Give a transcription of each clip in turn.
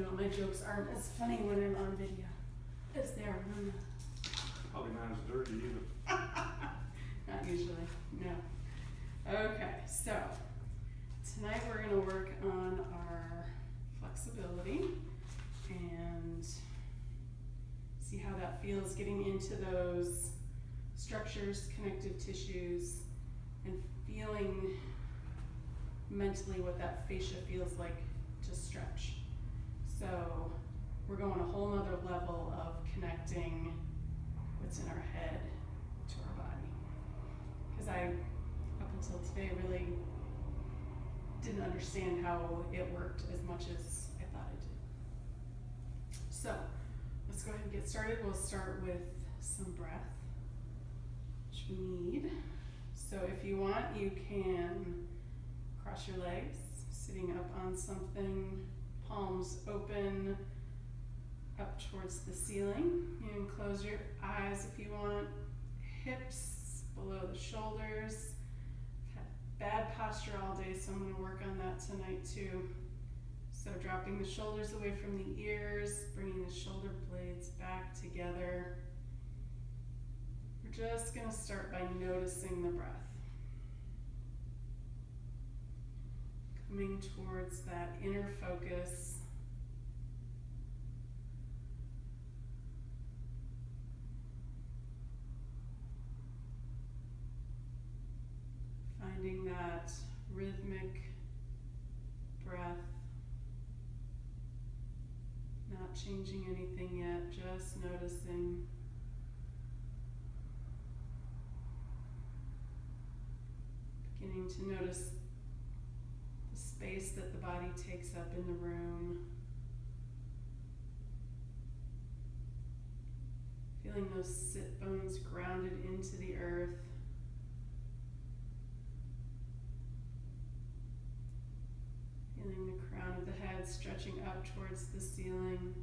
know, my jokes aren't as funny when I'm on video as they are when Probably not as dirty either. not usually, no. Okay, so tonight we're gonna work on our flexibility and see how that feels getting into those structures, connective tissues, and feeling mentally what that fascia feels like to stretch. So we're going a whole nother level of connecting what's in our head to our body. Because I, up until today, really didn't understand how it worked as much as I thought it did. So let's go ahead and get started. We'll start with some breath, which we need. So if you want, you can cross your legs, sitting up on something, palms open up towards the ceiling. You can close your eyes if you want, hips below the shoulders. I've had bad posture all day, so I'm going to work on that tonight too. So dropping the shoulders away from the ears, bringing the shoulder blades back together. We're just going to start by noticing the breath. Coming towards that inner focus. Finding that rhythmic breath. Not changing anything yet, just noticing. Beginning to notice the space that the body takes up in the room. Feeling those sit bones grounded into the earth. Feeling the crown of the head stretching up towards the ceiling.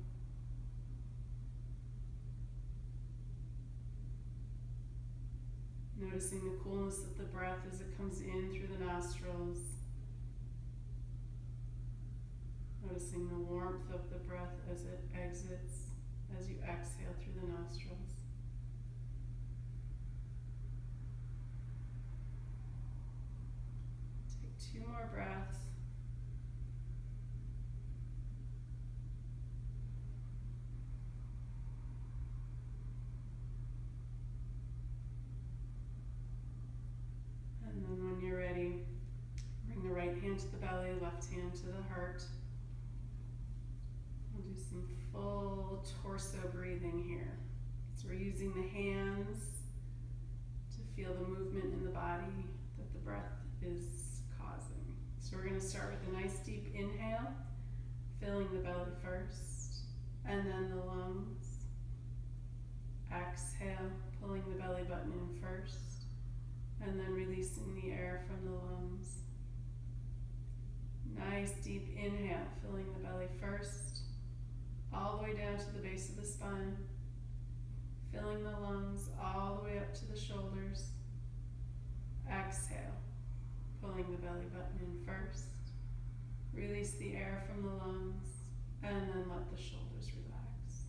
Noticing the coolness of the breath as it comes in through the nostrils. Noticing the warmth of the breath as it exits, as you exhale through the nostrils. Take 2 more breaths. And then when you're ready, bring the right hand to the belly, left hand to the heart. We'll do some full torso breathing here. So we're using the hands to feel the movement in the body that the breath is causing. So we're going to start with a nice deep inhale, filling the belly first, and then the lungs. Exhale, pulling the belly button in first, and then releasing the air from the lungs. Nice deep inhale, filling the belly first, all the way down to the base of the spine, filling the lungs all the way up to the shoulders. Exhale, pulling the belly button in first, release the air from the lungs, and then let the shoulders relax.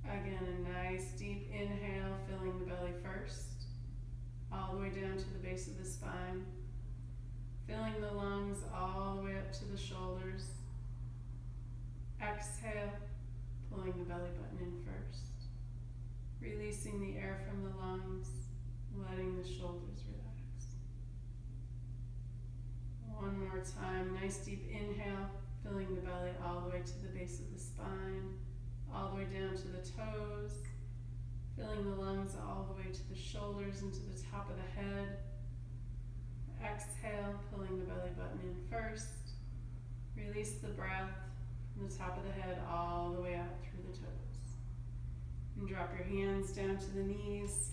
Again, a nice deep inhale, filling the belly first, all the way down to the base of the spine, filling the lungs all the way up to the shoulders. Exhale, pulling the belly button in first, releasing the air from the lungs, letting the shoulders relax. One more time, nice deep inhale, filling the belly all the way to the base of the spine, all the way down to the toes, filling the lungs all the way to the shoulders and to the top of the head. Exhale, pulling the belly button in first, release the breath from the top of the head all the way out through the toes. And drop your hands down to the knees.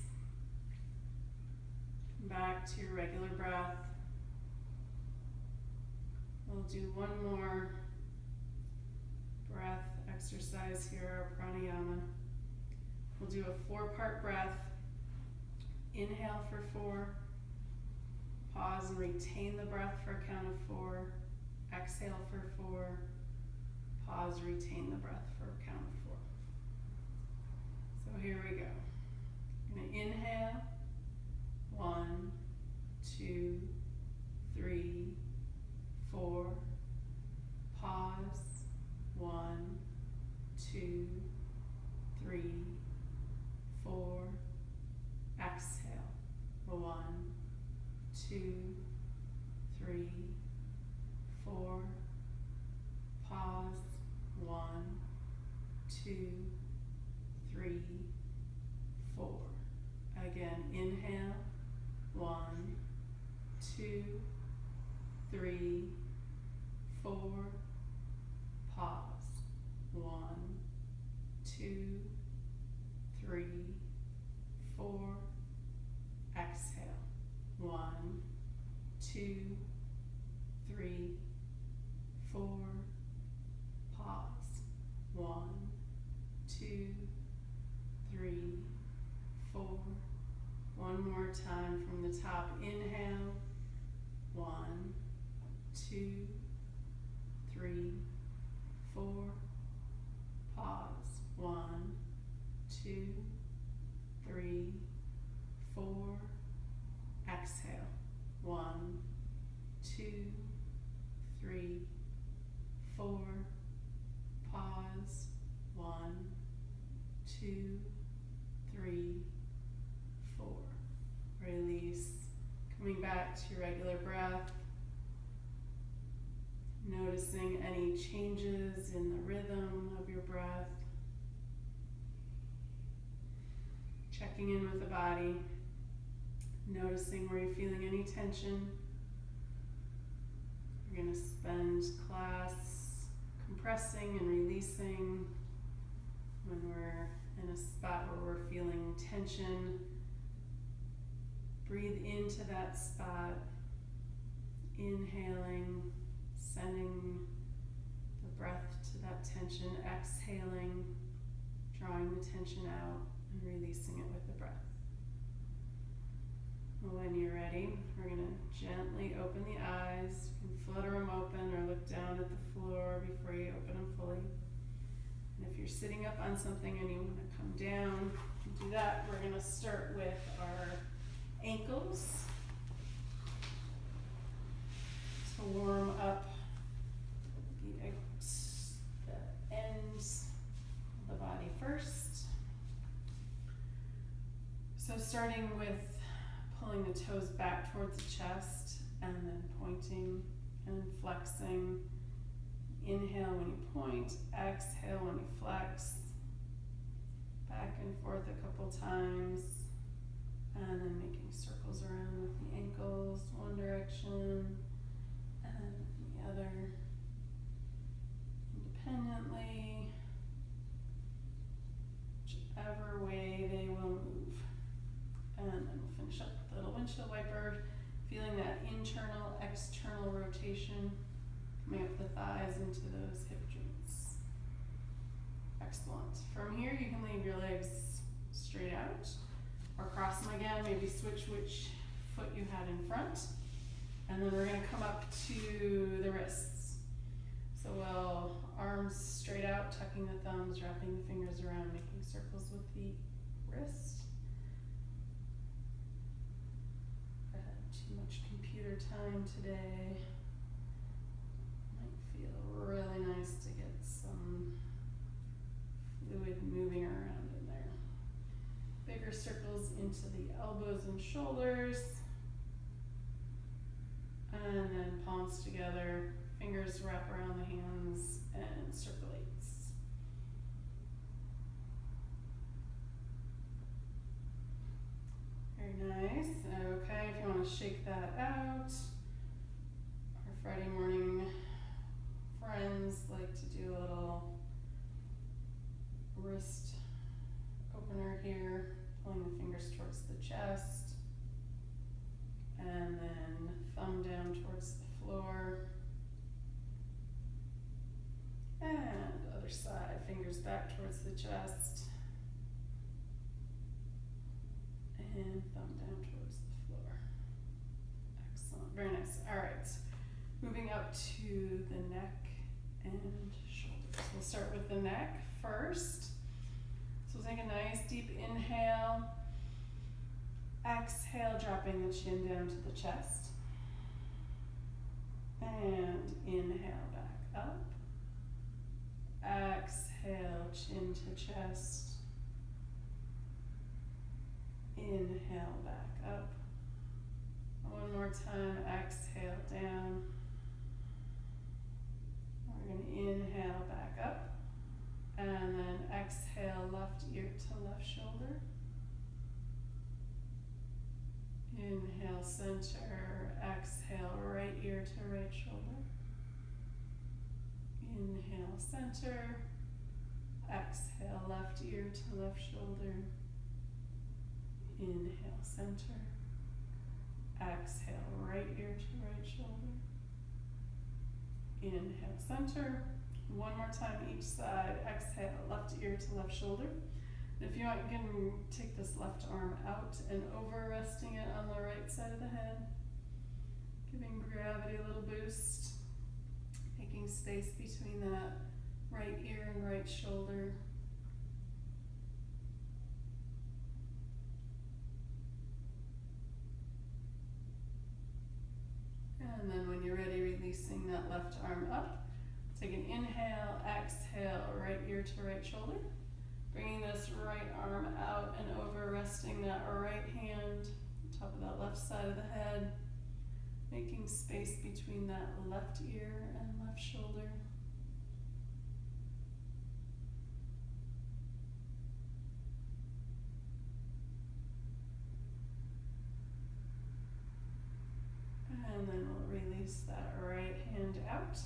Back to your regular breath. We'll do one more breath exercise here, our pranayama. We'll do a 4-part breath. Inhale for 4. Pause and retain the breath for a count of 4. Exhale for 4. Pause, retain the breath for a count of 4. So here we go. I'm gonna inhale. 1, 2, 3, 4. Pause. 1, 2, 3, 4. Exhale. 1, 2, 3, 4. Pause. 1, 2, 3, 4. Again, inhale. 1, 2, 3, 4. Pause. 1, 2, 3, 4. Exhale. 1, 2, 3, 4. Pause. 1, 2, 3, 4. One more time from the top. Inhale. 1, 2, 3, 4. Pause. 1, 2, 3, 4. Exhale. 1, 2, 3, 4. Pause. 1, 2, 3, 4. Release. Coming back to your regular breath. Noticing any changes in the rhythm of your breath. Checking in with the body. Noticing where you're feeling any tension. We're going to spend class compressing and releasing when we're in a spot where we're feeling tension. Breathe into that spot, inhaling, sending the breath to that tension, exhaling, drawing the tension out and releasing it with the breath. When you're ready, we're going to gently open the eyes. You can flutter them open or look down at the floor before you open them fully. And if you're sitting up on something and you want to come down, you can do that. We're going to start with our ankles to warm up the ends of the body first. So starting with pulling the toes back towards the chest and then pointing and flexing. Inhale when you point, exhale when you flex. Back and forth a couple times. And then making circles around with the ankles, one direction and the other. Independently, whichever way they will move. And then we'll finish up with a little windshield wiper, feeling that internal, external rotation coming up the thighs into those hip joints. Excellent. From here, you can leave your legs straight out or cross them again, maybe switch which foot you had in front. And then we're going to come up to the wrists. So we'll arms straight out, tucking the thumbs, wrapping the fingers around, making circles with the wrist. I had too much computer time today. Might feel really nice to get some fluid moving around in there. Bigger circles into the elbows and shoulders. And then palms together, fingers wrap around the hands and circulates. Very nice. Okay, if you want to shake that out, our Friday morning friends like to do a little wrist opener here, pulling the fingers towards the chest, and then thumb down towards the floor. And other side, fingers back towards the chest, and thumb down towards the floor. Excellent, very nice. All right, moving up to the neck and shoulders. start with the neck first. So we'll take a nice deep inhale. Exhale, dropping the chin down to the chest. And inhale back up. Exhale, chin to chest. Inhale back up. One more time, exhale down. We're going to inhale back up. And then exhale, left ear to left shoulder. Inhale, center. Exhale, right ear to right shoulder. Inhale, center. Exhale, left ear to left shoulder. Inhale, center. Exhale, right ear to right shoulder. Inhale, center. One more time each side. Exhale, left ear to left shoulder. And if you want, you can take this left arm out and over, resting it on the right side of the head. Giving gravity a little boost. Making space between that right ear and right shoulder. And then when you're ready, releasing that left arm up. Take an inhale, exhale, right ear to right shoulder. Bringing this right arm out and over, resting that right hand on top of that left side of the head. Making space between that left ear and left shoulder. And then we'll release that right hand out.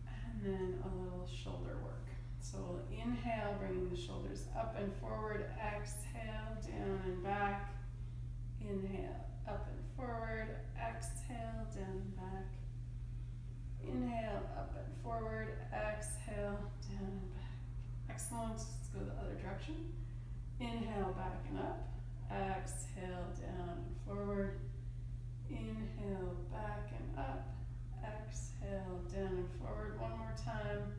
And then a little shoulder work. So we'll inhale, bringing the shoulders up and forward. Exhale, down and back. Inhale, up and forward. Exhale, down and back. Inhale, up and forward. Exhale, down and back. Excellent. Let's go the other direction. Inhale, back and up. Exhale, down and forward. Inhale, back and up. Exhale, down and forward. One more time.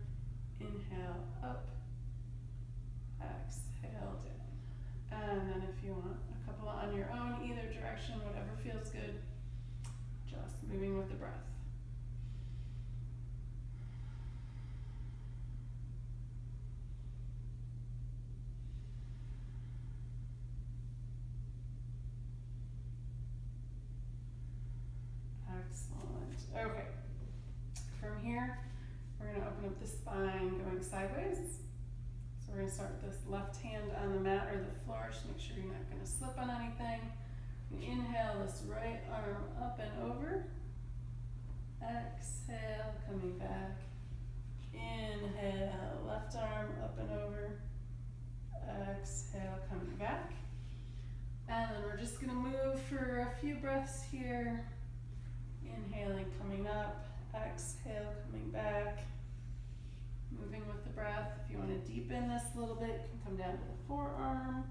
Inhale, up. Exhale, down. And then if you want a couple on your own, either direction, whatever feels good. Just moving with the breath. Excellent. Okay. From here, we're going to open up the spine going sideways. So we're going to start with this left hand on the mat or the floor. Just make sure you're not going to slip on anything. Inhale this right arm up and over. Exhale, coming back. Inhale, left arm up and over. Exhale, coming back. And then we're just going to move for a few breaths here. Inhaling, coming up. Exhale, coming back. Moving with the breath. If you want to deepen this a little bit, you can come down to the forearm.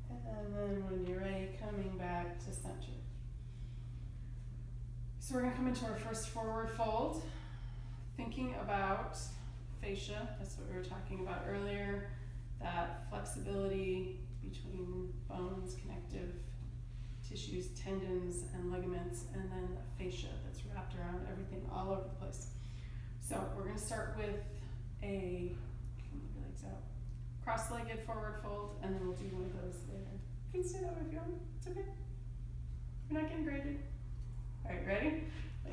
And then when you're ready, coming back to center. So we're going to come into our first forward fold. Thinking about fascia, that's what we were talking about earlier, that flexibility between bones, connective tissues, tendons, and ligaments, and then the fascia that's wrapped around everything all over the place. So we're going to start with a, move your legs out, cross-legged forward fold, and then we'll do one of those later. You can stay that way if you want, it's okay. You're not getting graded. All right, ready?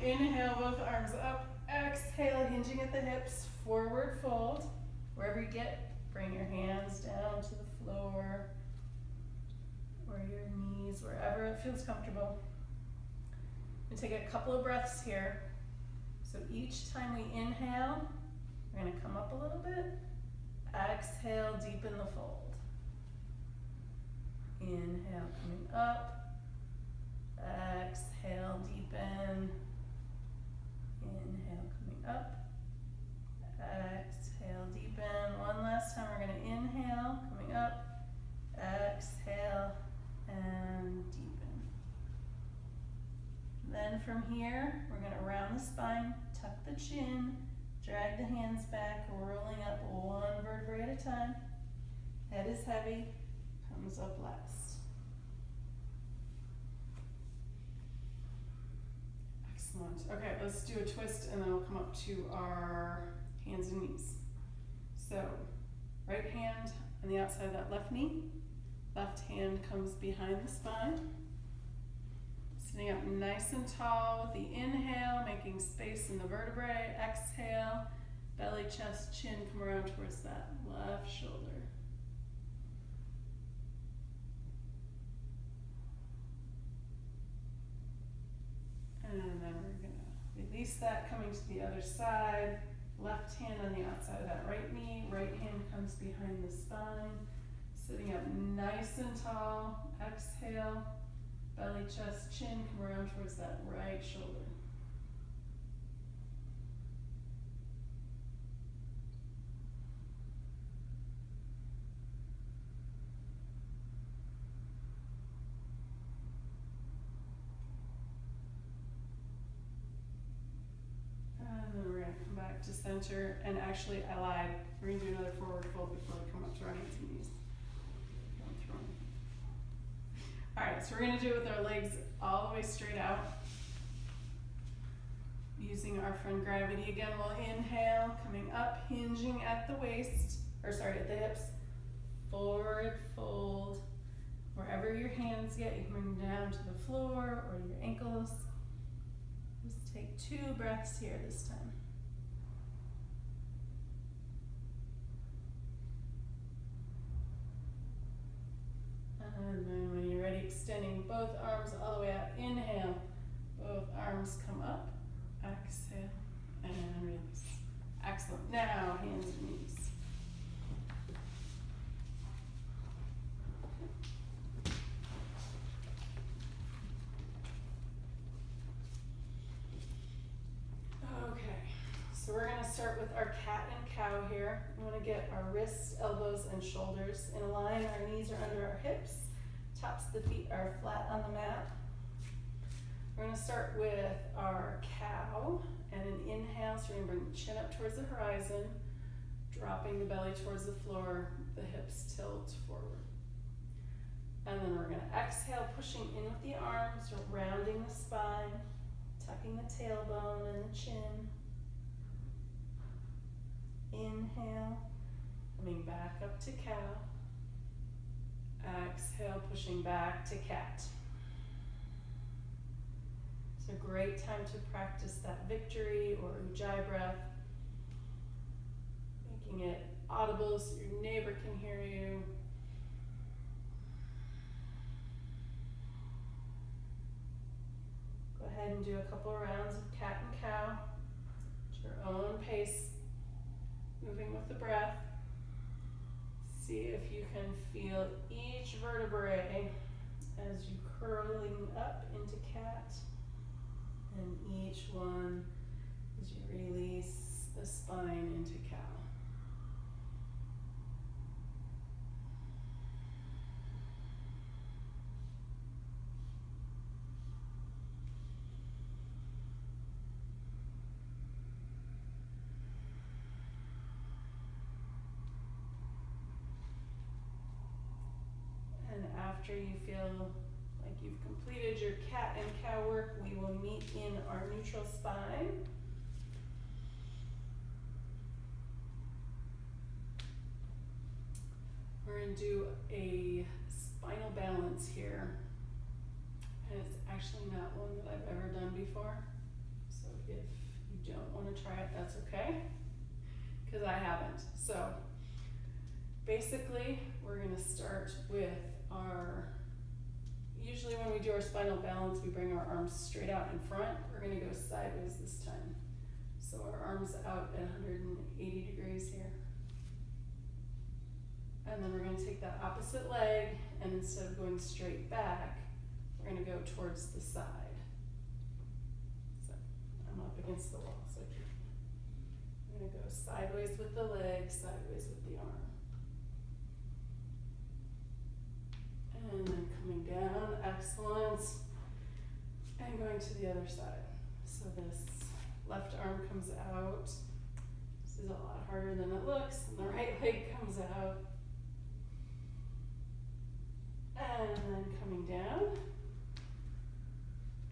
Inhale, both arms up. Exhale, hinging at the hips, forward fold. Wherever you get, bring your hands down to the floor or your knees, wherever it feels comfortable. And take a couple of breaths here. So each time we inhale, we're going to come up a little bit. Exhale, deepen the fold. Inhale, coming up. Exhale, deepen. Inhale, coming up. Exhale, deepen. One last time, we're going to inhale. up, exhale, and deepen. Then from here, we're gonna round the spine, tuck the chin, drag the hands back, rolling up one vertebrae at a time. Head is heavy, comes up last. Excellent. Okay, let's do a twist and then we'll come up to our hands and knees. So, right hand on the outside of that left knee, left hand comes behind the spine. Sitting up nice and tall with the inhale, making space in the vertebrae. Exhale, belly, chest, chin, come around towards that left shoulder. And then we're gonna release that, coming to the other side. Left hand on the outside of that right knee, right hand comes behind the spine. Sitting up nice and tall, exhale, belly, chest, chin, come around towards that right shoulder. And then we're gonna come back to center, and actually I lied, we're gonna do another forward fold before we come up to our hands and knees. Don't throw them. Alright, so we're gonna do it with our legs all the way straight out. Using our friend gravity again, we'll inhale, coming up, hinging at the waist, at the hips. Forward fold. Wherever your hands get, you can bring them down to the floor or your ankles. Just take 2 breaths here this time. And then when you're ready, extending both arms all the way out. Inhale, both arms come up. Exhale, and release. Excellent. Now, hands and knees. Okay, so we're going to start with our cat and cow here. We want to get our wrists, elbows, and shoulders in a line. Our knees are under our hips. Tops of the feet are flat on the mat. We're going to start with our cow and an inhale. So we're going to bring the chin up towards the horizon, dropping the belly towards the floor, the hips tilt forward. And then we're going to exhale, pushing in with the arms, rounding the spine, tucking the tailbone and the chin. Inhale, coming back up to cow. Exhale, pushing back to cat. It's a great time to practice that victory or ujjayi breath, making it audible so your neighbor can hear you. Go ahead and do a couple rounds of cat and cow at your own pace, moving with the breath. See if you can feel each vertebrae as you curling up into cat. And each one as you release the spine into cow. And after you feel like you've completed your cat and cow work, we will meet in our neutral spine. We're going to do a spinal balance here. And it's actually not one that I've ever done before. So if you don't want to try it, that's okay. Because I haven't. So basically, we're going to start with usually when we do our spinal balance, we bring our arms straight out in front. We're going to go sideways this time. So our arms out at 180 degrees here. And then we're going to take that opposite leg, and instead of going straight back, we're going to go towards the side. So I'm up against the wall, so I'm going to go sideways with the leg, sideways with the arm. And then coming down, excellent. And going to the other side. So this left arm comes out. This is a lot harder than it looks. And the right leg comes out. And then coming down.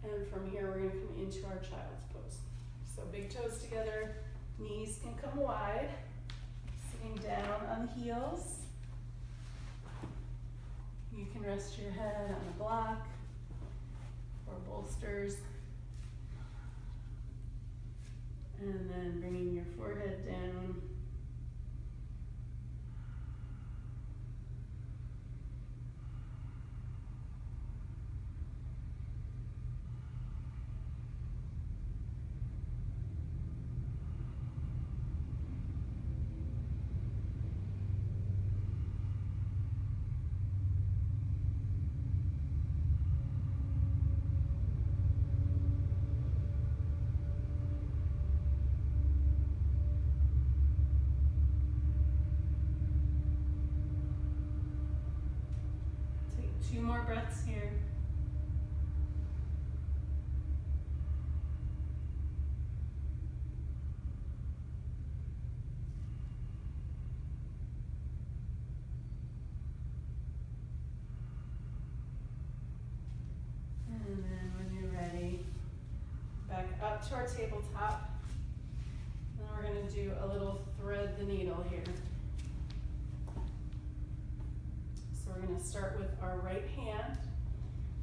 And from here, we're gonna come into our child's pose. So big toes together, knees can come wide. Sitting down on the heels. You can rest your head on a block or bolsters. And then bringing your forehead down. Take 2 more breaths here. And then when you're ready, back up to our tabletop. And we're gonna do a little thread the needle here. So we're gonna start with our right hand.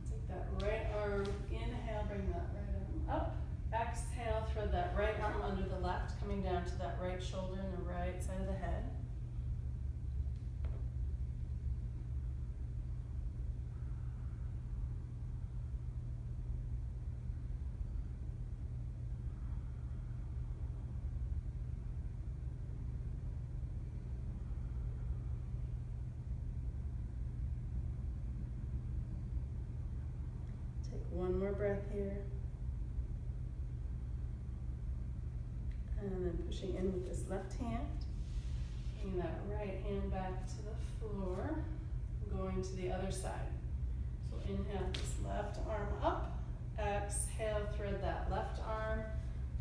Take that right arm, inhale, bring that right arm up. Exhale, thread that right arm under the left, coming down to that right shoulder and the right side of the head. Take 1 more breath here. And then pushing in with this left hand. Bringing that right hand back to the floor. Going to the other side. So inhale this left arm up. Exhale, thread that left arm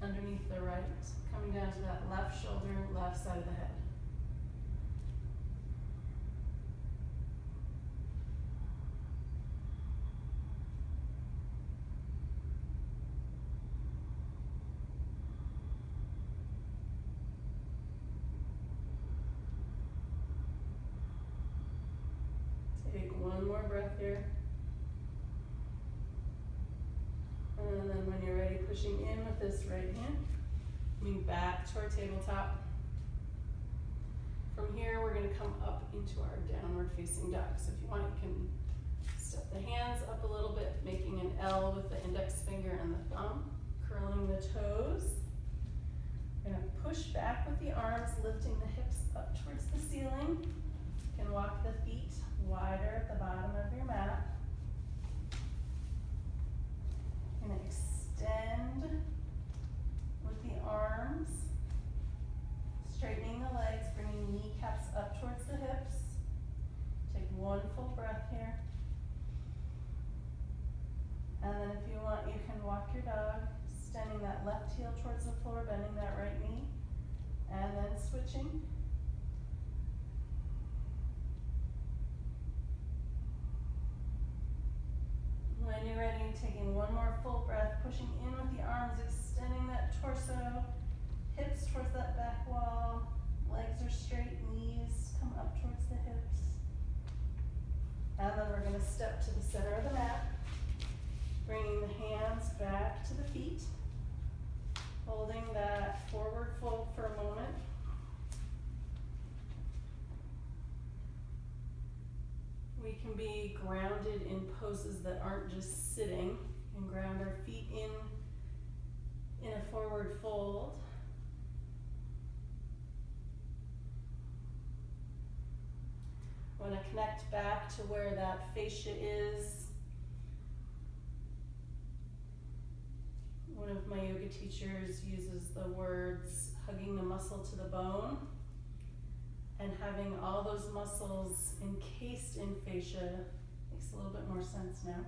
underneath the right. Coming down to that left shoulder, left side of the head. Take 1 more breath here. And then when you're ready, pushing in with this right hand, coming back to our tabletop. From here, we're gonna come up into our downward facing dog. So if you want, you can step the hands up a little bit, making an L with the index finger and the thumb, curling the toes. We're gonna push back with the arms, lifting the hips up towards the ceiling. You can walk the feet wider at the bottom of your mat. You're gonna extend with the arms, straightening the legs, bringing kneecaps up towards the hips. Take 1 full breath here. And then if you want, you can walk your dog, extending that left heel towards the floor, bending that right knee, and then switching. When you're ready, taking 1 more full breath, pushing in with the arms, extending that torso, hips towards that back wall, legs are straight, knees come up towards the hips. And then we're gonna step to the center of the mat, bringing the hands back to the feet, holding that forward fold for a moment. We can be grounded in poses that aren't just sitting, and ground our feet in a forward fold. Want to connect back to where that fascia is. One of my yoga teachers uses the words hugging the muscle to the bone, and having all those muscles encased in fascia Makes a little bit more sense now.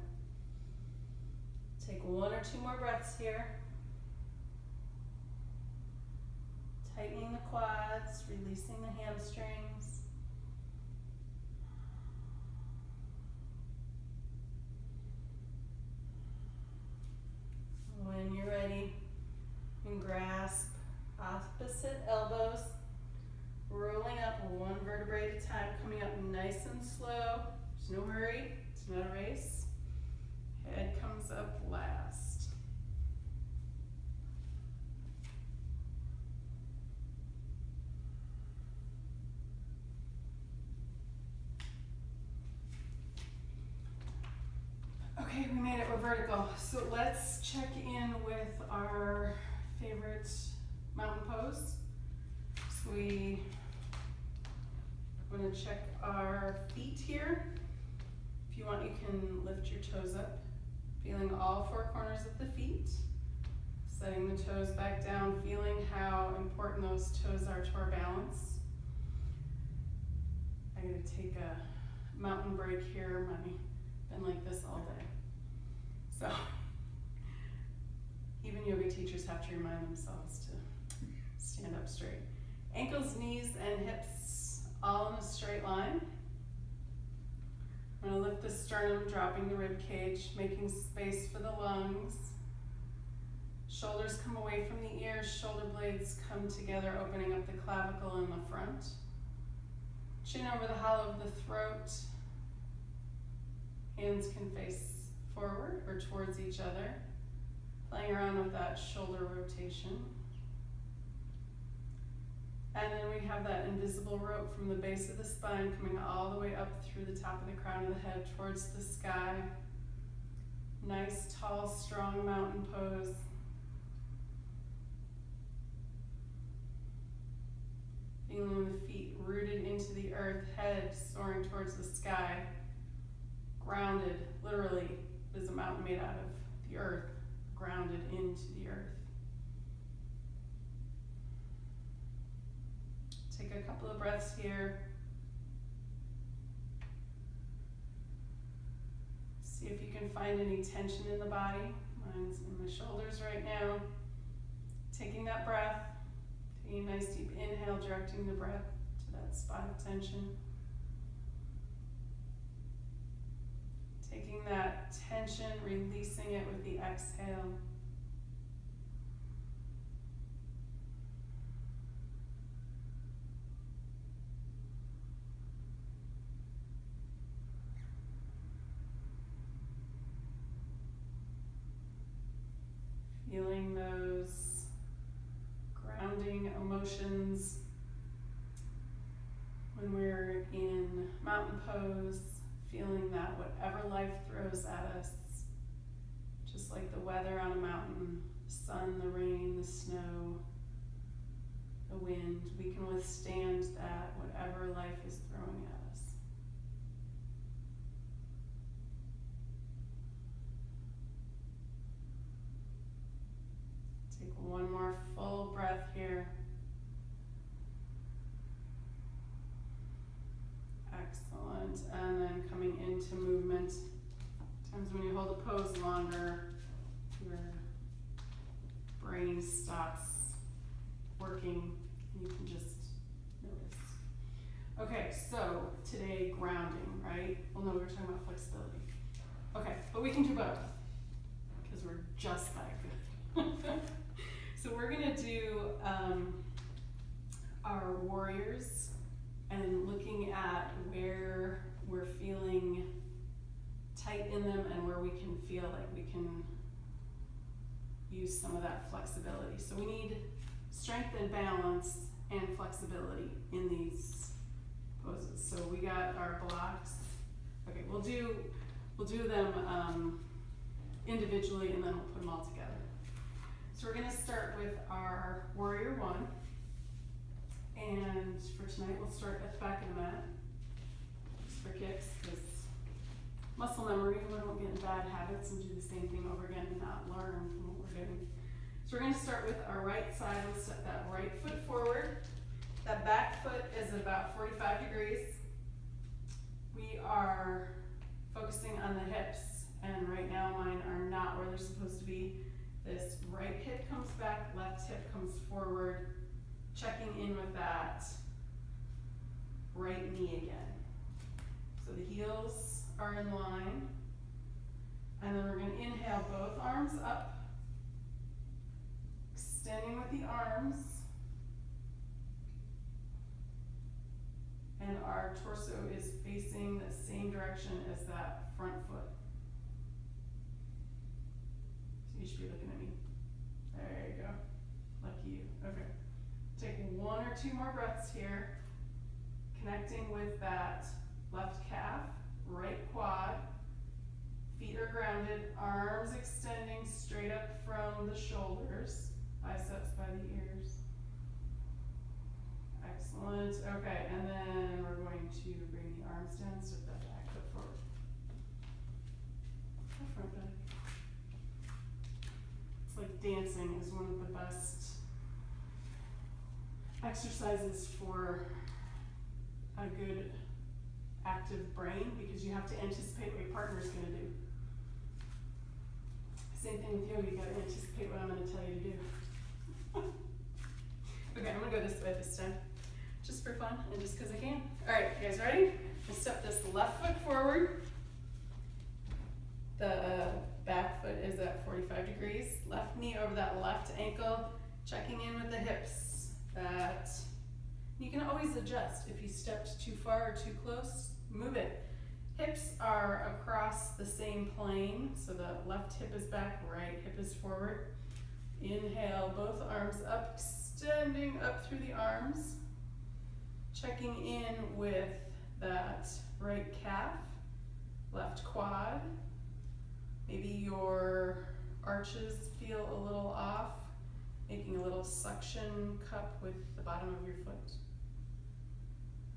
Take 1 or 2 more breaths here. Tightening the quads, releasing the hamstrings. When you're ready, you can grasp opposite elbows, rolling up 1 vertebrae at a time, coming up nice and slow. There's no hurry, it's not a race. Head comes up last. Okay, we made it, we're vertical. So let's check in with our favorite mountain pose. So I'm gonna check our feet here. If you want, you can lift your toes up, feeling all 4 corners of the feet. Setting the toes back down, feeling how important those toes are to our balance. I'm gonna take a mountain break here. I've been like this all day. So, even yoga teachers have to remind themselves to stand up straight. Ankles, knees, and hips all in a straight line. I'm going to lift the sternum, dropping the rib cage, making space for the lungs. Shoulders come away from the ears, shoulder blades come together, opening up the clavicle in the front. Chin over the hollow of the throat. Hands can face forward or towards each other, playing around with that shoulder rotation. And then we have that invisible rope from the base of the spine coming all the way up through the top of the crown of the head towards the sky. Nice, tall, strong mountain pose. Feeling the feet rooted into the earth, head soaring towards the sky. Grounded, literally, is a mountain made out of the earth, grounded into the earth. Take a couple of breaths here. See if you can find any tension in the body. Mine's in my shoulders right now. Taking that breath, taking a nice deep inhale, directing the breath to that spot of tension. Taking that tension, releasing it with the exhale. Feeling those grounding emotions when we're in mountain pose. Feeling that whatever life throws at us, just like the weather on a mountain, the sun, the rain, the snow, the wind, we can withstand that, whatever life is throwing at us. Take 1 more full breath here. Excellent, and then coming into movement. Times when you hold a pose longer, your brain stops working, and you can just notice. Okay, so today grounding, right? Well, no, we were talking about flexibility. Okay, but we can do both, because we're just that good. So we're gonna do our warriors, and looking at where we're feeling tight in them and where we can feel like we can use some of that flexibility. So we need strength and balance and flexibility in these poses. So we got our blocks. Okay, we'll do them individually, and then we'll put them all together. So we're gonna start with our warrior 1. And for tonight, we'll start at the back of the mat, just for kicks, because muscle memory, we don't get in bad habits and do the same thing over again and not learn from what we're doing. So we're going to start with our right side. We'll step that right foot forward. That back foot is at about 45 degrees. We are focusing on the hips. And right now mine are not where they're supposed to be. This right hip comes back, left hip comes forward, checking in with that right knee again. So the heels are in line. And then we're going to inhale both arms up, extending with the arms. And our torso is facing the same direction as that front foot. So you should be looking at me. There you go. Lucky you. Okay. Take one or two more breaths here. Connecting with that left calf, right quad. Feet are grounded, arms extending straight up from the shoulders, biceps by the ears. Excellent. Okay, and then we're going to bring the arms down, step that back foot forward. Front bend. It's like dancing is one of the best exercises for a good active brain because you have to anticipate what your partner's going to do. Same thing with yoga, you gotta anticipate what I'm gonna tell you to do. Okay, I'm gonna go this way this time, just for fun and just because I can. All right, you guys ready? We'll step this left foot forward. The back foot is at 45 degrees. Left knee over that left ankle, checking in with the hips. That you can always adjust. If you stepped too far or too close, move it. Hips are across the same plane, so the left hip is back, right hip is forward. Inhale, both arms up, extending up through the arms. Checking in with that right calf, left quad. Maybe your arches feel a little off, making a little suction cup with the bottom of your foot.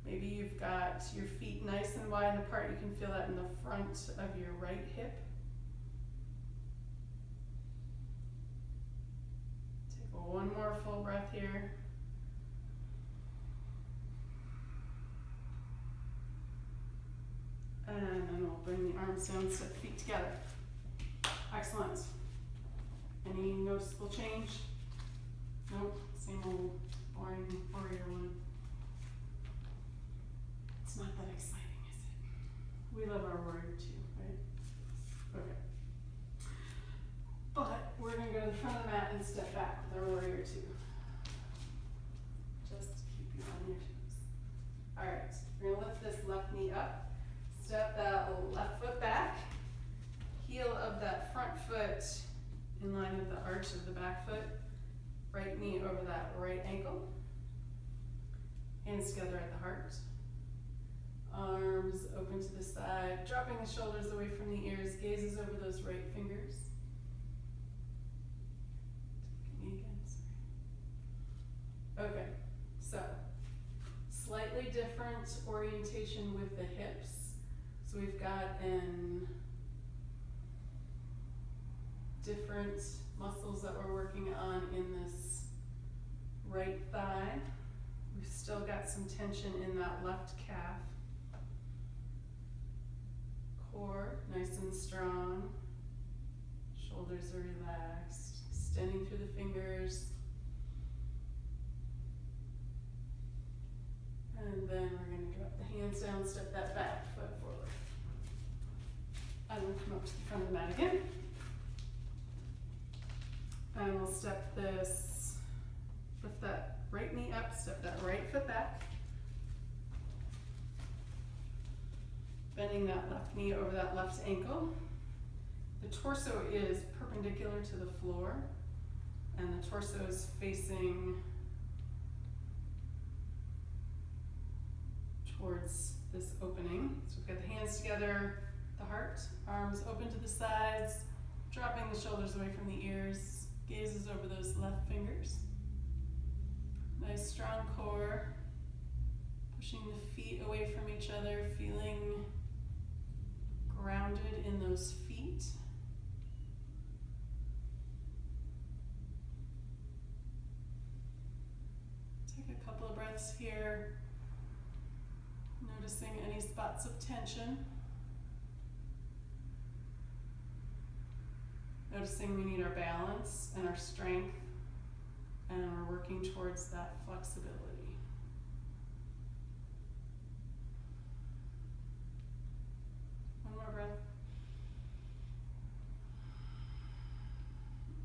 Maybe you've got your feet nice and wide apart. You can feel that in the front of your right hip. Take one more full breath here. And then we'll bring the arms down, step the feet together. Excellent. Any noticeable change? Nope, same old boring warrior one. It's not that exciting, is it? We love our warrior too, right? Okay. But we're gonna go to the front of the mat and step back with our warrior two. Just to keep you on your toes. All right, we're gonna lift this left knee up. Step that left foot back. Heel of that front foot in line with the arch of the back foot. Right knee over that right ankle. Hands together at the heart. Arms open to the side, dropping the shoulders away from the ears, gazes over those right fingers. Look at me again, sorry. Okay, so slightly different orientation with the hips. So we've got different muscles that we're working on in this right thigh. We've still got some tension in that left calf. Core nice and strong. Shoulders are relaxed. Extending through the fingers. And then we're going to drop the hands down, step that back foot forward. And we'll come up to the front of the mat again. And we'll step this, lift that right knee up, step that right foot back. Bending that left knee over that left ankle. The torso is perpendicular to the floor, and the torso is facing towards this opening. So we've got the hands together, the heart, arms open to the sides, dropping the shoulders away from the ears, gazes over those left fingers. Nice strong core, pushing the feet away from each other, feeling grounded in those feet. Take a couple of breaths here, noticing any spots of tension. Noticing we need our balance and our strength, and we're working towards that flexibility. One more breath.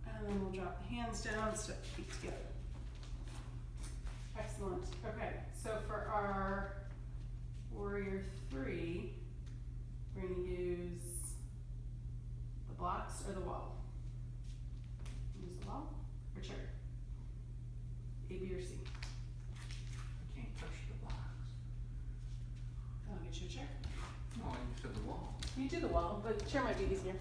And then we'll drop the hands down, step the feet together. Excellent. Okay, so for our warrior 3, we're going to use the blocks or the wall. Use the wall or chair? A, B, or C? I can't touch the box. I'll get you a chair. No, you said the wall. You do the wall, but the chair might be easier.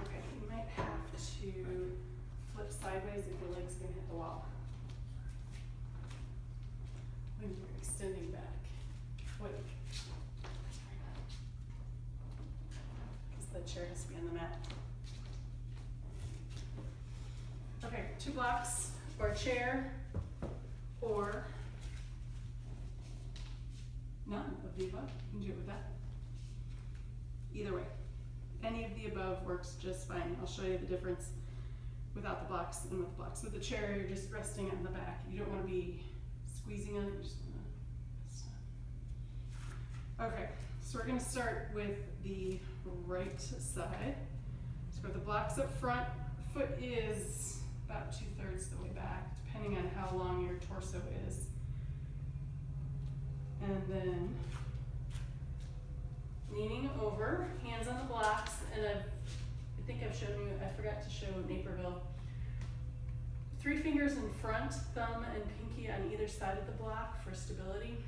Okay, you might have to flip sideways if your leg's gonna hit the wall. When you're extending back. Wait. Because the chair has to be on the mat. Okay, 2 blocks or a chair or none of the above. You can do it with that. Either way. Any of the above works just fine. I'll show you the difference without the blocks and with the blocks. With the chair, you're just resting on the back. You don't want to be squeezing on it. You just want to. Okay, so we're going to start with the right side. So for the blocks up front, foot is about 2/3 the way back, depending on how long your torso is. And then leaning over, hands on the blocks, and I think I've shown you, I forgot to show Naperville. 3 fingers in front, thumb and pinky on either side of the block for stability.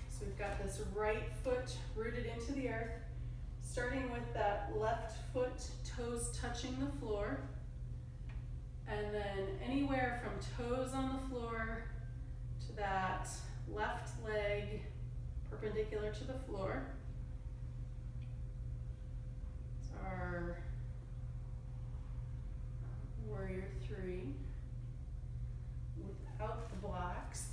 So we've got this right foot rooted into the earth, starting with that left foot, toes touching the floor, and then anywhere from toes on the floor to that left leg perpendicular to the floor. It's our warrior 3 without the blocks.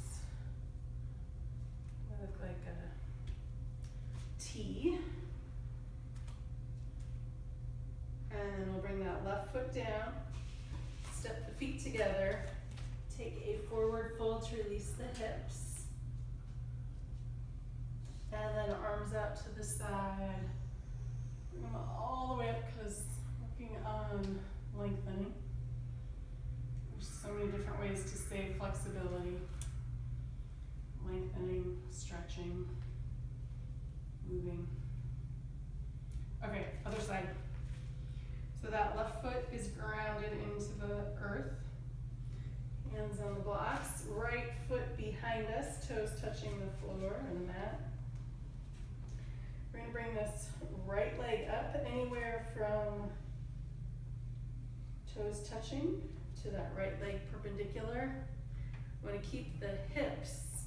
They look like a T. And then we'll bring that left foot down, step the feet together, take a forward fold to release the hips. And then arms out to the side. Bring them all the way up because working on lengthening. There's so many different ways to say flexibility. Lengthening, stretching, moving. Okay, other side. So that left foot is grounded into the earth. Hands on the blocks. Right foot behind us, toes touching the floor and the mat. We're going to bring this right leg up anywhere from toes touching to that right leg perpendicular. We want to keep the hips,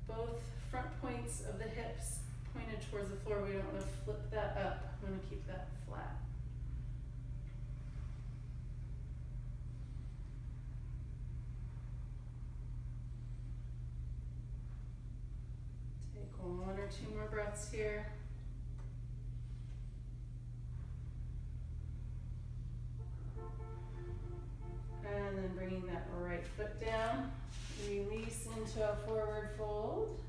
both front points of the hips pointed towards the floor. We don't want to flip that up. We want to keep that flat. Take 1 or 2 more breaths here. And then bringing that right foot down, release into a forward fold.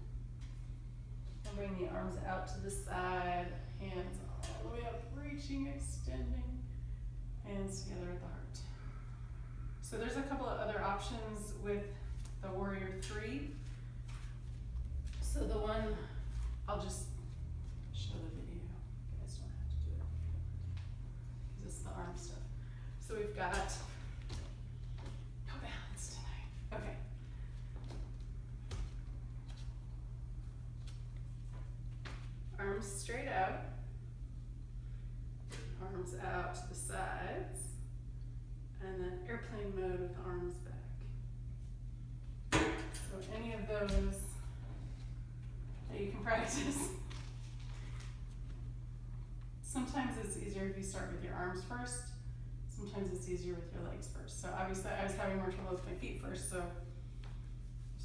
And bring the arms out to the side, hands all the way up, reaching, extending, hands together at the heart. So there's a couple of other options with the warrior 3. So the one, I'll just show the video. You guys don't have to do it. Because it's the arm stuff. So we've got no balance tonight. Okay. Arms straight out. Arms out to the sides. And then airplane mode with arms back. So any of those that you can can practice. Sometimes it's easier if you start with your arms first. Sometimes it's easier with your legs first. So obviously I was having more trouble with my feet first, so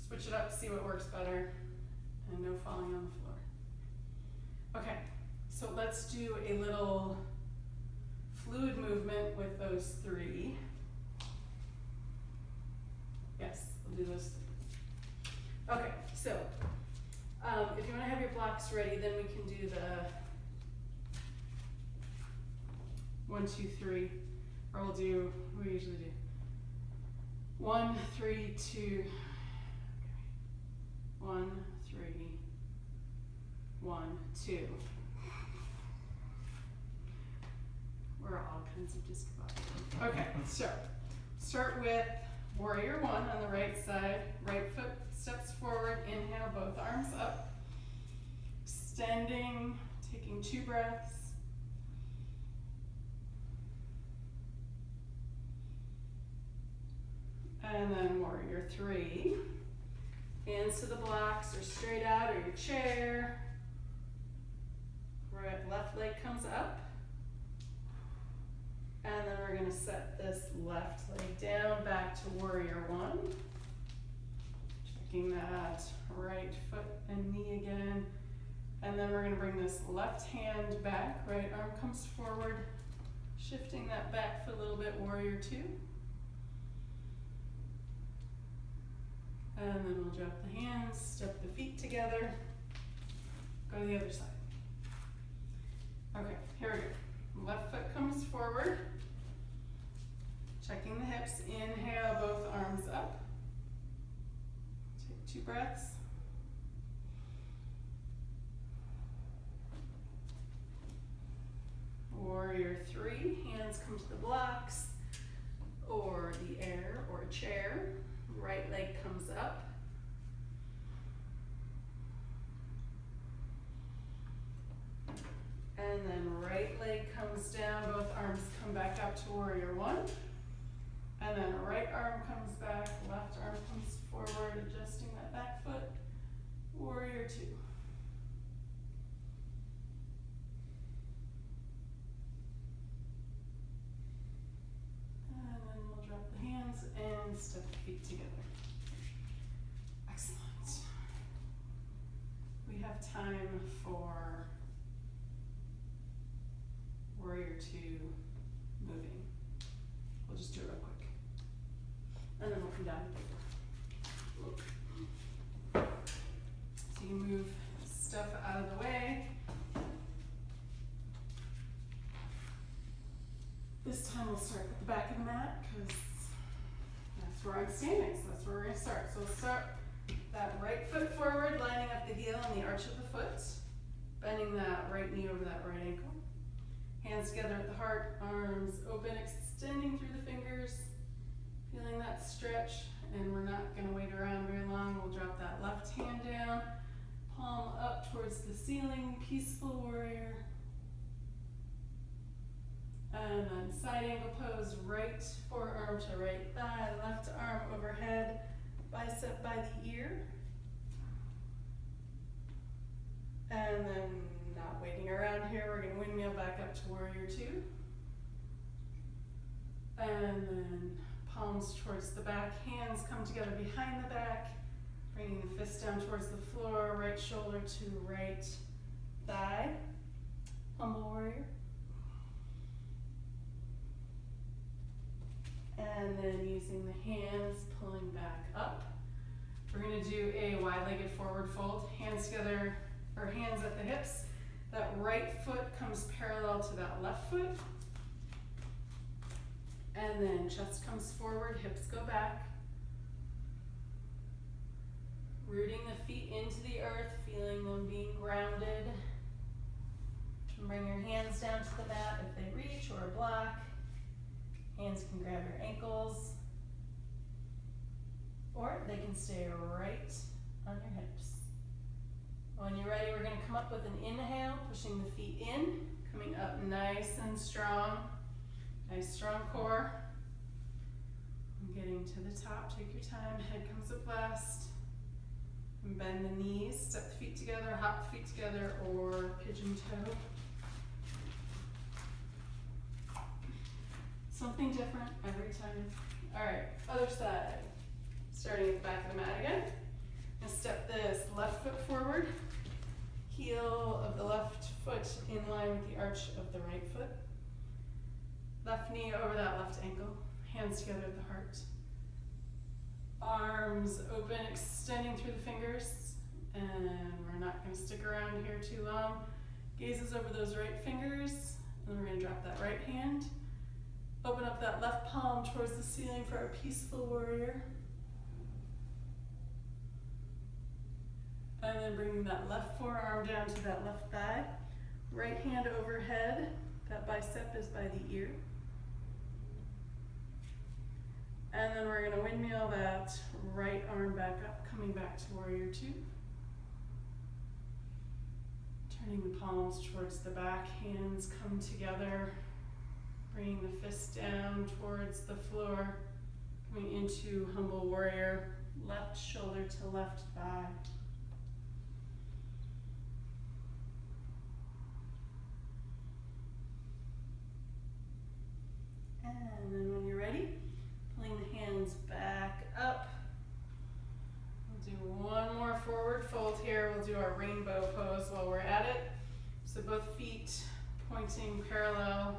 switch it up, see what works better, and no falling on the floor. Okay, so let's do a little fluid movement with those three. Yes, we'll do those three. Okay, so if you want to have your blocks ready, then we can do the 1, 2, 3, or we'll do, we usually do 1, 3, 2, okay. 1, 3, 1, 2. We're all kinds of discombobulated. Okay, so start with warrior 1 on the right side. Right foot steps forward, inhale, both arms up. Extending, taking 2 breaths. And then warrior 3. Hands to the blocks or straight out or your chair. Right, left leg comes up. And then we're going to set this left leg down back to warrior 1. Checking that right foot and knee again. And then we're going to bring this left hand back, right arm comes forward, shifting that back foot a little bit, warrior 2. And then we'll drop the hands, step the feet together, go to the other side. Okay, here we go. Left foot comes forward, checking the hips, inhale, both arms up. Take 2 breaths. Warrior 3, hands come to the blocks or the air or a chair. Right leg comes up. And then right leg comes down, both arms come back up to warrior 1. And then right arm comes back, left arm comes forward, adjusting that back foot, warrior 2. And then we'll drop the hands and step the feet together. Excellent. We have time for warrior 2 moving. We'll just do it real quick. And then we'll come down. So you move stuff out of the way. This time we'll start at the back of the mat because that's where I'm standing, so that's where we're gonna start. So we'll start that right foot forward, lining up the heel and the arch of the foot, bending that right knee over that right ankle. Hands together at the heart, arms open, extending through the fingers, feeling that stretch, and we're not gonna wait around very long. We'll drop that left hand down, palm up towards the ceiling, peaceful warrior. And then side angle pose, right forearm to right thigh, left arm overhead, bicep by the ear. And then not waiting around here, we're gonna windmill back up to warrior 2. And then palms towards the back, hands come together behind the back, bringing the fist down towards the floor, right shoulder to right thigh, humble warrior. And then using the hands, pulling back up. We're gonna do a wide-legged forward fold, hands together, or hands at the hips. That right foot comes parallel to that left foot. And then chest comes forward, hips go back. Rooting the feet into the earth, feeling them being grounded. You can bring your hands down to the mat if they reach or block. Hands can grab your ankles, or they can stay right on your hips. When you're ready, we're going to come up with an inhale, pushing the feet in, coming up nice and strong. Nice strong core. And getting to the top, take your time, head comes up last. And bend the knees, step the feet together, hop the feet together or pigeon toe. Something different every time. All right, other side. Starting at the back of the mat again. And step this left foot forward. Heel of the left foot in line with the arch of the right foot. Left knee over that left ankle. Hands together at the heart. Arms open, extending through the fingers. And we're not going to stick around here too long. Gazes over those right fingers. And then we're going to drop that right hand. Open up that left palm towards the ceiling for our peaceful warrior. And then bringing that left forearm down to that left thigh. Right hand overhead. That bicep is by the ear. And then we're going to windmill that right arm back up, coming back to warrior two. Turning the palms towards the back, hands come together. Bringing the fist down towards the floor. Coming into humble warrior, left shoulder to left thigh. And then when you're ready, pulling the hands back up. We'll do one more forward fold here. We'll do our rainbow pose while we're at it. So both feet pointing parallel,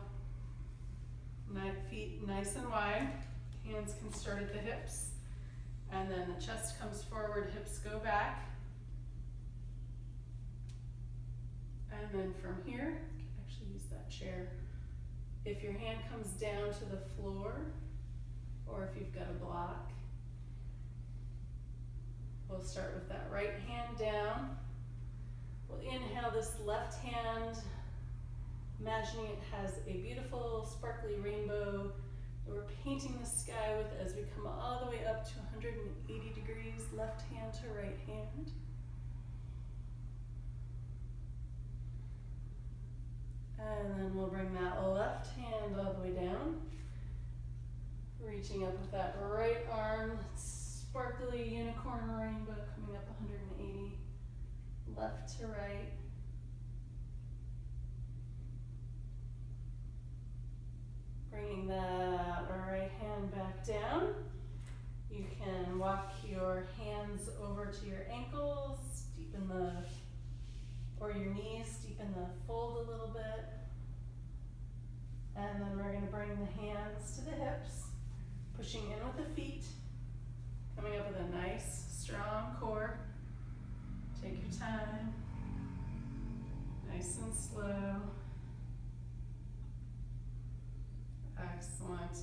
feet nice and wide. Hands can start at the hips. And then the chest comes forward, hips go back. And then from here, you can actually use that chair. If your hand comes down to the floor, or if you've got a block, we'll start with that right hand down. We'll inhale this left hand, imagining it has a beautiful sparkly rainbow that we're painting the sky with as we come all the way up to 180 degrees, left hand to right hand. And then we'll bring that left hand all the way down. Reaching up with that right arm, sparkly unicorn rainbow coming up 180, left to right. Bringing that right hand back down. You can walk your hands over to your ankles, deepen the, or your knees, deepen the fold a little bit. And then we're going to bring the hands to the hips, pushing in with the feet, coming up with a nice, strong core. Take your time, nice and slow. Excellent.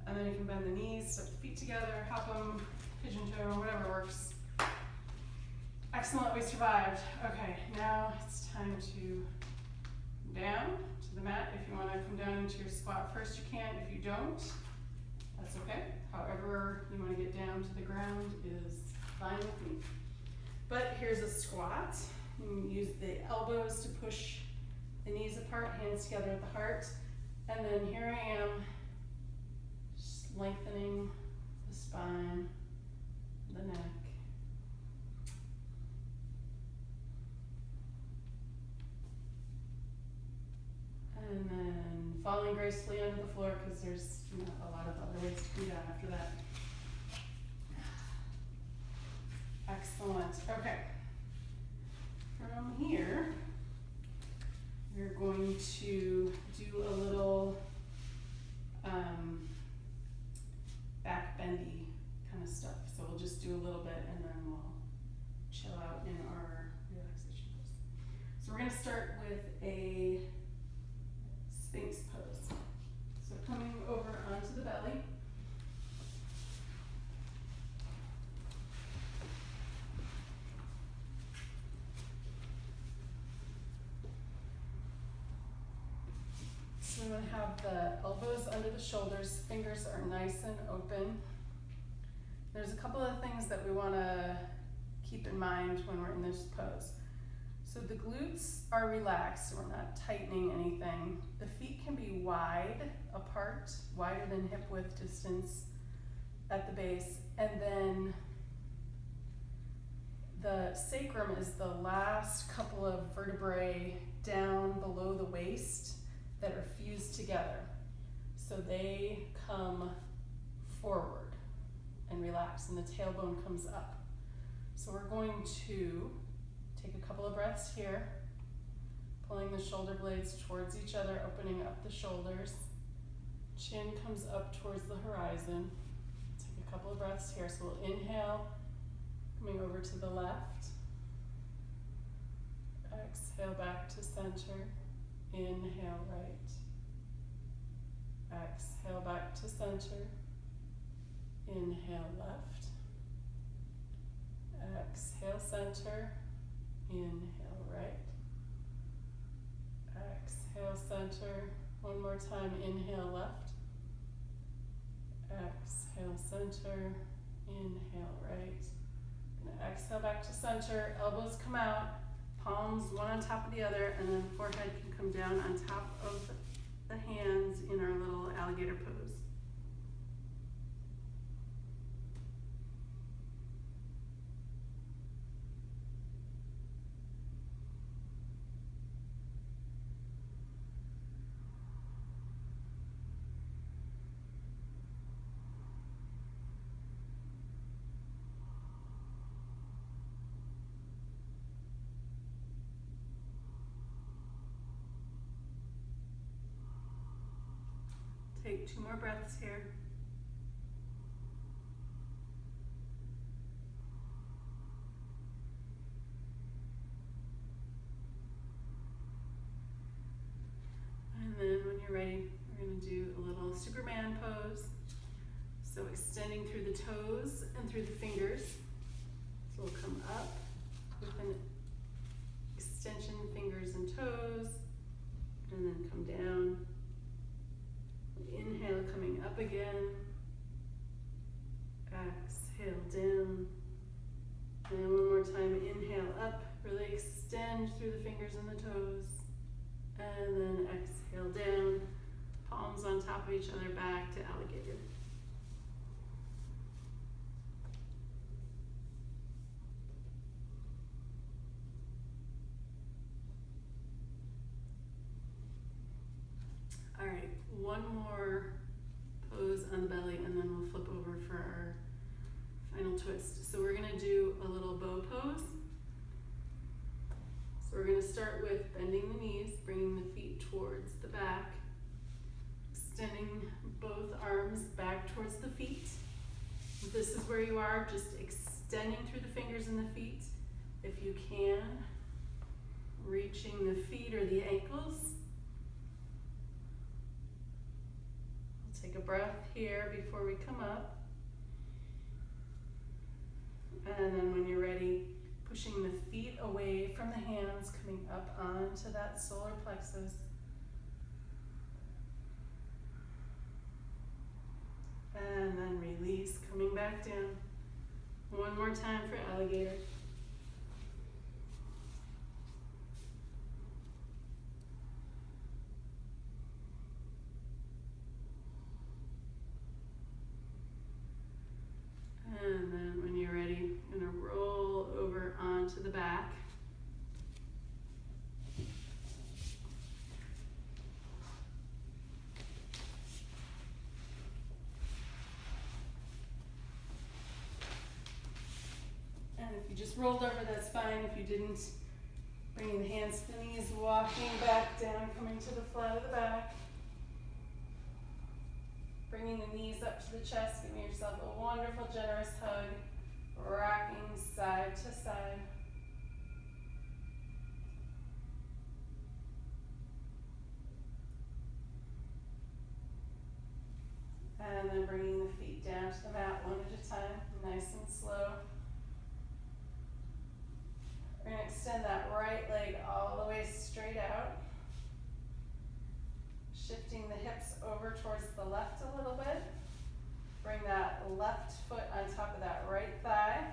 And then you can bend the knees, step the feet together, hop them, pigeon toe, whatever works. Excellent, we survived. Okay, now it's time to down to the mat. If you want to come down into your squat first, you can. If you don't, that's okay. However you want to get down to the ground is fine with me. But here's a squat. You can use the elbows to push the knees apart, hands together at the heart. And then here I am, just lengthening the spine, the neck. And then falling gracefully onto the floor because there's a lot of other ways to do that after that. Excellent. Okay. From here, we're going to do a little back bendy kind of stuff. So we'll just do a little bit and then we'll chill out in our relaxation pose. So we're going to start with a Sphinx pose. So coming over onto the belly. So I'm going to have the elbows under the shoulders, fingers are nice and open. There's a couple of things that we want to keep in mind when we're in this pose. So the glutes are relaxed, so we're not tightening anything. The feet can be wide apart, wider than hip width distance at the base, and then the sacrum is the last couple of vertebrae down below the waist that are fused together. So they come forward and relax, and the tailbone comes up. So we're going to take a couple of breaths here, pulling the shoulder blades towards each other, opening up the shoulders. Chin comes up towards the horizon. Take a couple of breaths here. So we'll inhale, coming over to the left. Exhale back to center. Inhale right. Exhale back to center. Inhale left. Exhale center. Inhale right. Exhale center. One more time. Inhale left. Exhale center. Inhale right. Gonna exhale back to center. Elbows come out. Palms one on top of the other, and then forehead can come down on top of the hands in our little alligator pose. Take 2 more breaths here. And then when you're ready, we're going to do a little Superman pose. So extending through the toes and through the fingers. So we'll come up with an extension, fingers and toes, and then come down. Inhale, coming up again. Exhale down. And one more time, inhale up. Really extend through the fingers and the toes. And then exhale down. Palms on top of each other, back to alligator. All right, one more pose on the belly, and then we'll flip over for our final twist. So we're gonna do a little bow pose. So we're gonna start with bending the knees, bringing the feet towards the back, extending both arms back towards the feet. If this is where you are, just extending through the fingers and the feet. If you can, reaching the feet or the ankles. Take a breath here before we come up. And then when you're ready, pushing the feet away from the hands, coming up onto that solar plexus. And then release, coming back down. One more time for alligator. And then when you're ready, you're gonna roll over onto the back. And if you just rolled over, that's fine. If you didn't, bringing the hands to the knees, walking back down, coming to the flat of the back. Bringing the knees up to the chest, giving yourself a wonderful, generous hug, rocking side to side. And then bringing the feet down to the mat one at a time, nice and slow. We're going to extend that right leg all the way straight out. Shifting the hips over towards the left a little bit. Bring that left foot on top of that right thigh.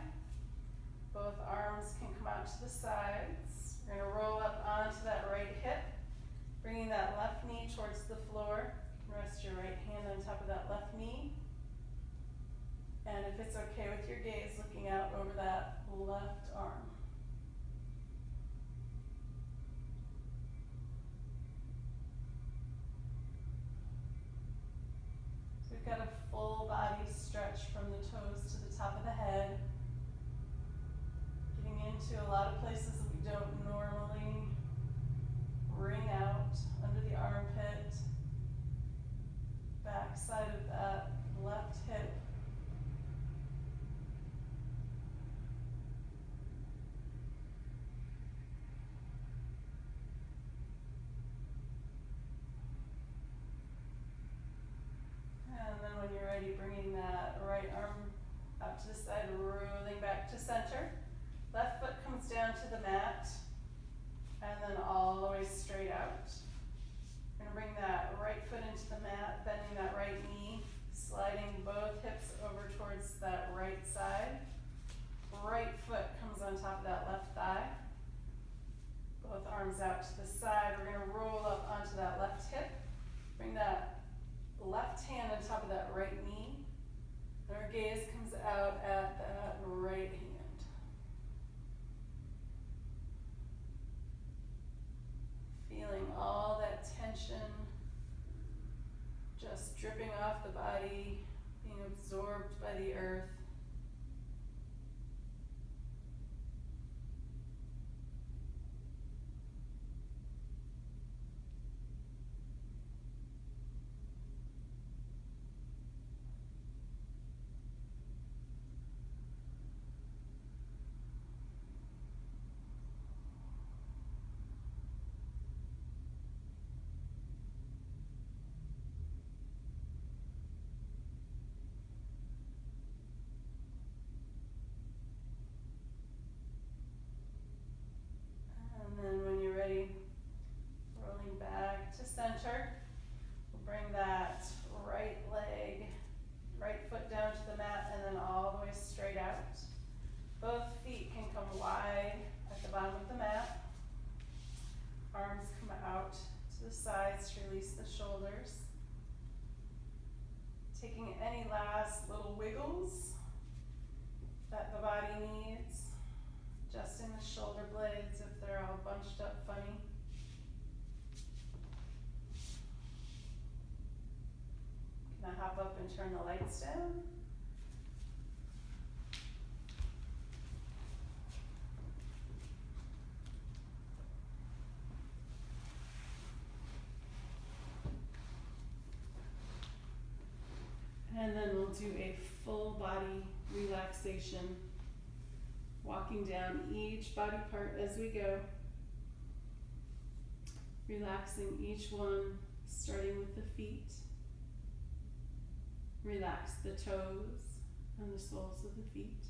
Both arms can come out to the sides. We're going to roll up onto that right hip, bringing that left knee towards the floor. Rest your right hand on top of that left knee. And if it's okay with your gaze, look to a lot of places that we don't normally wring out under the armpit, back side of that left hip. And then when you're ready, bringing that right arm out to the side, rolling back to center. Left foot comes down to the mat, and then all the way straight out. We're gonna bring that right foot into the mat, bending that right knee, sliding both hips over towards that right side. Right foot comes on top of that left thigh. Both arms out to the side. We're gonna roll up onto that left hip. Bring that left hand on top of that right knee. And our gaze comes out at that right hand. Feeling all that tension just dripping off the body, being absorbed by the earth. And then when you're ready, rolling back to center, we'll bring that right leg, right foot down to the mat, and then all the way straight out. Both feet can come wide at the bottom of the mat. Arms come out to the sides to release the shoulders. Taking any last little wiggles that the body needs. Adjusting the shoulder blades if they're all bunched up funny. Can I hop up and turn the lights down? And then we'll do a full body relaxation, walking down each body part as we go, relaxing each one, starting with the feet. Relax the toes and the soles of the feet.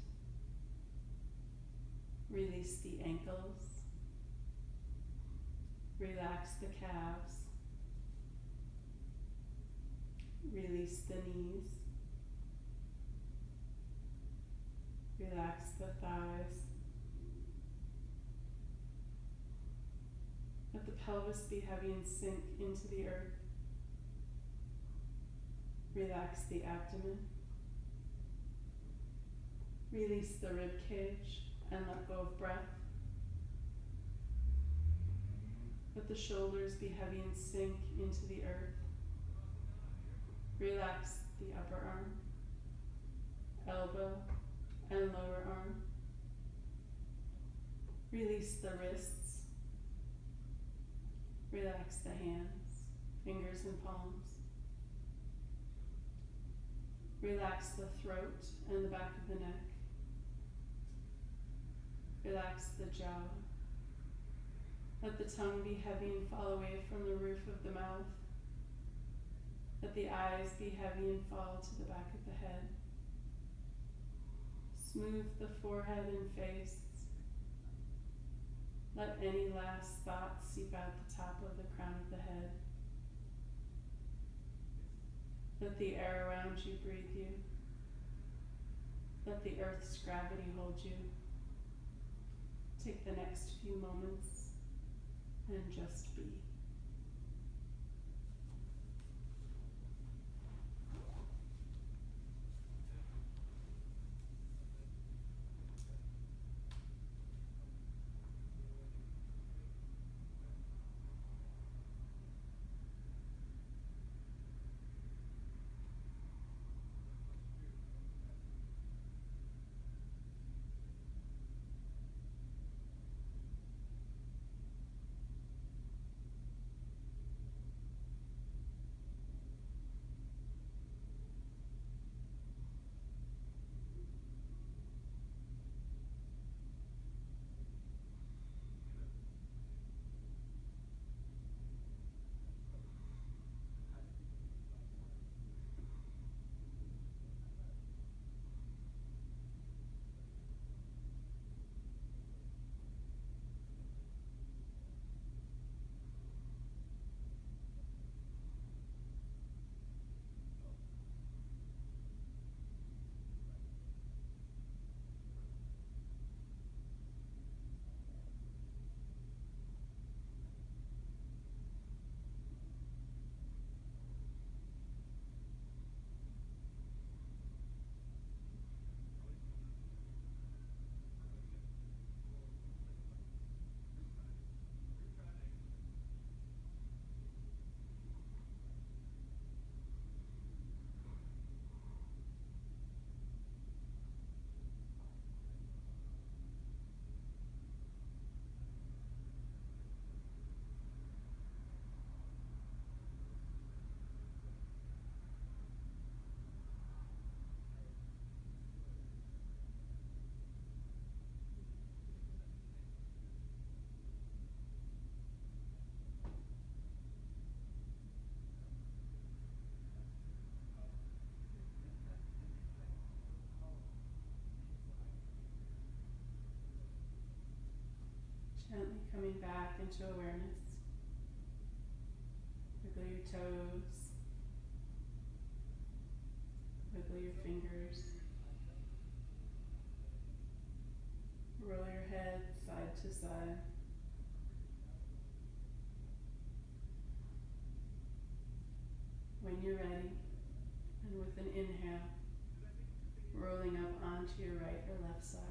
Release the ankles. Relax the calves. Release the knees. Relax the thighs. Let the pelvis be heavy and sink into the earth. Relax the abdomen. Release the rib cage and let go of breath. Let the shoulders be heavy and sink into the earth. Relax the upper arm, elbow, and lower arm. Release the wrists. Relax the hands, fingers and palms. Relax the throat and the back of the neck. Relax the jaw. Let the tongue be heavy and fall away from the roof of the mouth. Let the eyes be heavy and fall to the back of the head. Smooth the forehead and face. Let any last thoughts seep out the top of the crown of the head. Let the air around you breathe you. Let the earth's gravity hold you. Take the next few moments and just be. Gently coming back into awareness. Wiggle your toes. Wiggle your fingers. Roll your head side to side. When you're ready, and with an inhale, rolling up onto your right or left side.